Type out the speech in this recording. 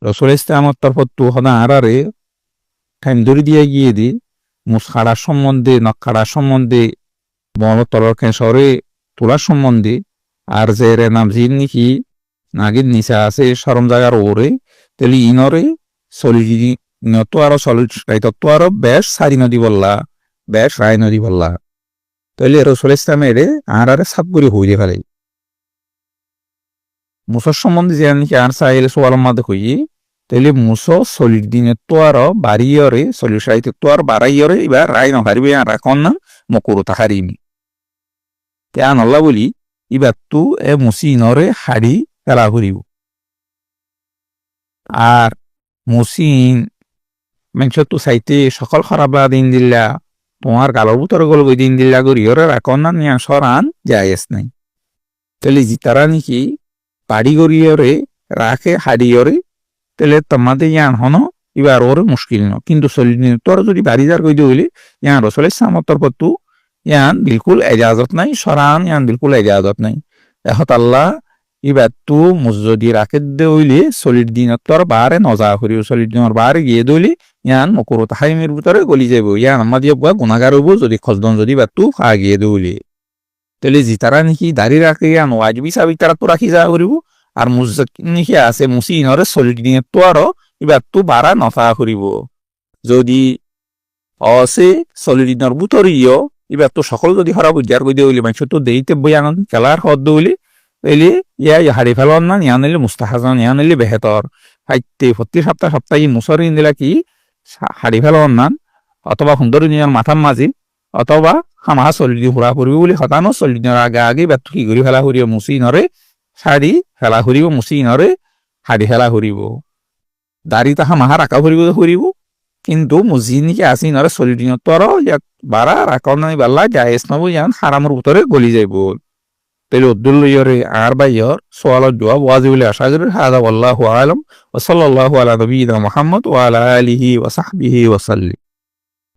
রসুল ইসলামর তরফ তু হদা আরারে টাইম ধরে দিয়ে গিয়ে দি মুস খাড়ার সম্বন্ধে নখাড়ার সম্বন্ধে বন তলর সরে তোলার সম্বন্ধে আর যে রে নাম জিন নাকি নাগির নিচা আছে সরম জায়গার ওরে তেলি ইনরে চলি তো আরো চলি তো আরো বেশ সারি নদী বললা বেশ রায় নদী বললা তাইলে রসুল ইসলামের আরারে সাপ করে হইলে ফেলে মুসর সম্বন্ধে যে নাকি আর চাইলে সোয়ালের মাঝে হই তাইলে মুসো চলির দিনে তো আরো বাড়িয়রে চলির সাইতে তো আর বাড়াইয়রে এবার রায় নহারিবে আর এখন না মকুরো তাহারিমি তেয়া নল্লা বলি এবার তু এ মুসি নরে হাড়ি ফেলা করিব আর মুসিন মেংস তু চাইতে সকল খারাপলা দিন দিল্লা তোমার গালর বুতর গল দিন দিল্লা করিয়রে রাখন না নিয়া সরান যায়স নাই তাহলে জিতারা নাকি বাড়ি গড়িয়রে রাখে হাড়িয়রে তাহলে তোমাদের ইয়ান হন এবার ওরে মুশকিল ন কিন্তু চল্লিশ তোর যদি বাড়ি যার কই দিলি ইয়ান রসুল ইসলামর তরফ তু ইয়ান বিলকুল এজাজত নাই সরান ইয়ান বিলকুল এজাজত নাই এহত আল্লাহ এবার তু মুজদি রাখে দইলে চল্লিশ দিন তোর বারে নজা করিব 40 দিনের বারে গিয়ে দইলে ইয়ান মকুর তাহাইমের ভিতরে গলি যাব ইয়ান আমার দিয়ে গুণাগার হইব যদি খসদন যদি বা তু খা গিয়ে দইলে তাহলে জিতারা নাকি দাঁড়িয়ে রাখে ইয়ান ওয়াজবি সাবিক তারা তো রাখি যা করিব আর নাকি আছে মুসিনরে 40 দিনের তো আরো এবার তু বারা নফা করিব যদি অসে 40 দিনের ভিতরেও এবার তো সকল যদি হরা বুঝার কই দিলে মানুষ তো দেইতে বয়ান খেলার হদ দইলে তাইলে ইয়া হাড়ি ফেলন না নিয়া নিলে মুস্তাহাজান নিয়া নিলে বেহেতর হাইতে প্রতি সপ্তাহে মুসরি নিলা কি হাড়ি ফেলন না অথবা সুন্দর দিনের মাথার মাঝি অথবা হামাহা 40 দিন ঘোরা পড়বি বলে হতানো 40 দিনের আগে আগে বেত কি ঘুরি ফেলা করিব মুসিনরে শাড়ি ফেলা করিব মুসিনরে হাড়ি ফেলা করিব দাড়ি তাহা মাহা রাখা করিব কিন্তু মুজিনিকে আসি নরে 40 দিনের তর ইয়াক বারা রাখা নাই বাল্লা জায়েজ নব ইয়ান হারামের ভিতরে গলি যাইব তাইলে উদ্দুল্লিয়রে আর বাইয়র সোয়ালত জবাব ওয়াজিবুল আশা করি হাদা আল্লাহু আলাম ওয়া সাল্লাল্লাহু আলা নবিয়িনা মুহাম্মদ ওয়া আলা আলিহি ওয়া সাহবিহি ওয়া সাল্লাম